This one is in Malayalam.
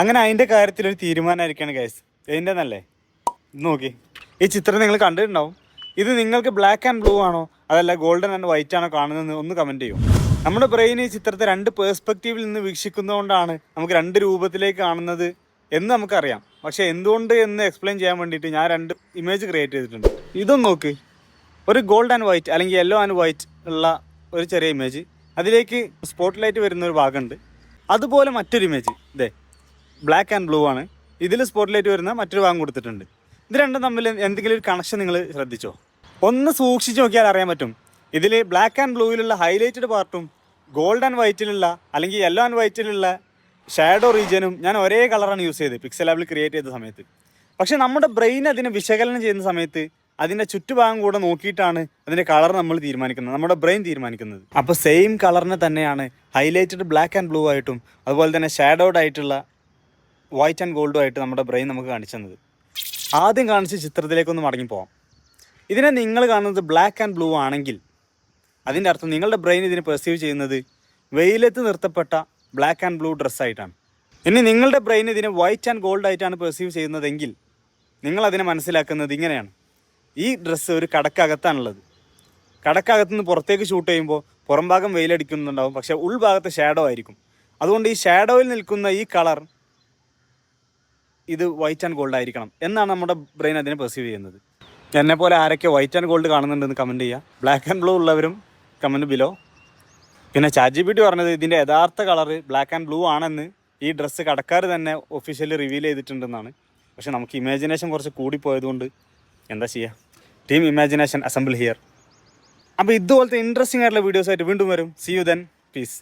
അങ്ങനെ അതിൻ്റെ കാര്യത്തിലൊരു തീരുമാനമായിരിക്കുകയാണ് ഗൈസ്. നല്ലേ നോക്കി ഈ ചിത്രം നിങ്ങൾ കണ്ടിട്ടുണ്ടാവും. ഇത് നിങ്ങൾക്ക് ബ്ലാക്ക് ആൻഡ് ബ്ലൂ ആണോ അതല്ല ഗോൾഡൻ ആൻഡ് വൈറ്റ് ആണോ കാണുന്നതെന്ന് ഒന്ന് കമൻറ്റ് ചെയ്യും. നമ്മുടെ ബ്രെയിൻ ഈ ചിത്രത്തെ രണ്ട് പേഴ്സ്പെക്റ്റീവിൽ നിന്ന് വീക്ഷിക്കുന്നതുകൊണ്ടാണ് നമുക്ക് രണ്ട് രൂപത്തിലേക്ക് കാണുന്നത് എന്ന് നമുക്കറിയാം. പക്ഷേ എന്തുകൊണ്ട് എന്ന് എക്സ്പ്ലെയിൻ ചെയ്യാൻ വേണ്ടിയിട്ട് ഞാൻ രണ്ട് ഇമേജ് ക്രിയേറ്റ് ചെയ്തിട്ടുണ്ട്. ഇതൊന്ന് നോക്ക്. ഒരു ഗോൾഡ് ആൻഡ് വൈറ്റ് അല്ലെങ്കിൽ യെല്ലോ ആൻഡ് വൈറ്റ് ഉള്ള ഒരു ചെറിയ ഇമേജ്, അതിലേക്ക് സ്പോട്ട് ലൈറ്റ് വരുന്ന ഒരു ഭാഗമുണ്ട്. അതുപോലെ മറ്റൊരു ഇമേജ് ഇതേ ബ്ലാക്ക് ആൻഡ് ബ്ലൂ ആണ്, ഇതിൽ സ്പോട്ട് ലൈറ്റ് വരുന്ന മറ്റൊരു ഭാഗം കൊടുത്തിട്ടുണ്ട്. ഇത് രണ്ടും തമ്മിൽ എന്തെങ്കിലും ഒരു കണക്ഷൻ നിങ്ങൾ ശ്രദ്ധിച്ചോ? ഒന്ന് സൂക്ഷിച്ച് നോക്കിയാൽ അറിയാൻ പറ്റും. ഇതിൽ ബ്ലാക്ക് ആൻഡ് ബ്ലൂവിലുള്ള ഹൈലൈറ്റഡ് പാർട്ടും ഗോൾഡ് ആൻഡ് വൈറ്റിലുള്ള അല്ലെങ്കിൽ യെല്ലോ ആൻഡ് വൈറ്റിലുള്ള ഷാഡോ റീജിയനും ഞാൻ ഒരേ കളറാണ് യൂസ് ചെയ്തത് പിക്സൽ ലാബിൽ ക്രിയേറ്റ് ചെയ്ത സമയത്ത്. പക്ഷേ നമ്മുടെ ബ്രെയിൻ അതിനെ വിശകലനം ചെയ്യുന്ന സമയത്ത് അതിൻ്റെ ചുറ്റുഭാഗം കൂടെ നോക്കിയിട്ടാണ് അതിൻ്റെ കളർ നമ്മൾ തീരുമാനിക്കുന്നത്, നമ്മുടെ ബ്രെയിൻ തീരുമാനിക്കുന്നത്. അപ്പോൾ സെയിം കളറിനെ തന്നെയാണ് ഹൈലൈറ്റഡ് ബ്ലാക്ക് ആൻഡ് ബ്ലൂ ആയിട്ടും അതുപോലെ തന്നെ ഷാഡോഡ് ആയിട്ടുള്ള വൈറ്റ് ആൻഡ് ഗോൾഡും ആയിട്ട് നമ്മുടെ ബ്രെയിൻ നമുക്ക് കാണിച്ചു തന്നത്. ആദ്യം കാണിച്ച ചിത്രത്തിലേക്കൊന്ന് മടങ്ങിപ്പോവാം. ഇതിനെ നിങ്ങൾ കാണുന്നത് ബ്ലാക്ക് ആൻഡ് ബ്ലൂ ആണെങ്കിൽ അതിൻ്റെ അർത്ഥം നിങ്ങളുടെ ബ്രെയിൻ ഇതിനെ പെർസീവ് ചെയ്യുന്നത് വെയിലത്ത് നിർത്തപ്പെട്ട ബ്ലാക്ക് ആൻഡ് ബ്ലൂ ഡ്രസ്സായിട്ടാണ്. ഇനി നിങ്ങളുടെ ബ്രെയിൻ ഇതിനെ വൈറ്റ് ആൻഡ് ഗോൾഡ് ആയിട്ടാണ് പെർസീവ് ചെയ്യുന്നതെങ്കിൽ നിങ്ങളതിനെ മനസ്സിലാക്കുന്നത് ഇങ്ങനെയാണ്. ഈ ഡ്രസ്സ് ഒരു കടക്കകത്താണുള്ളത്. കടക്കകത്തുനിന്ന് പുറത്തേക്ക് ഷൂട്ട് ചെയ്യുമ്പോൾ പുറം ഭാഗം വെയിലടിക്കുന്നുണ്ടാവും, പക്ഷേ ഉൾഭാഗത്ത് ഷാഡോ ആയിരിക്കും. അതുകൊണ്ട് ഈ ഷാഡോയിൽ നിൽക്കുന്ന ഈ കളർ ഇത് വൈറ്റ് ആൻഡ് ഗോൾഡ് ആയിരിക്കണം എന്നാണ് നമ്മുടെ ബ്രെയിൻ അതിനെ പെർസീവ് ചെയ്യുന്നത്. എന്നെപ്പോലെ ആരൊക്കെ വൈറ്റ് ആൻഡ് ഗോൾഡ് കാണുന്നുണ്ടെന്ന് കമൻറ്റ് ചെയ്യുക. ബ്ലാക്ക് ആൻഡ് ബ്ലൂ ഉള്ളവരും കമൻറ്റ് ബിലോ. പിന്നെ ChatGPT പറഞ്ഞത് ഇതിൻ്റെ യഥാർത്ഥ കളർ ബ്ലാക്ക് ആൻഡ് ബ്ലൂ ആണെന്ന് ഈ ഡ്രസ്സ് കടക്കാർ തന്നെ ഒഫീഷ്യലി റിവീൽ ചെയ്തിട്ടുണ്ടെന്നാണ്. പക്ഷേ നമുക്ക് ഇമാജിനേഷൻ കുറച്ച് കൂടിപ്പോയതുകൊണ്ട് എന്താ ചെയ്യുക? Team imagination assemble here. അപ്പോൾ ഇതുപോലത്തെ ഇൻട്രസ്റ്റിംഗ് ആയിട്ടുള്ള വീഡിയോസായിട്ട് വീണ്ടും വരും. See you then. പീസ്.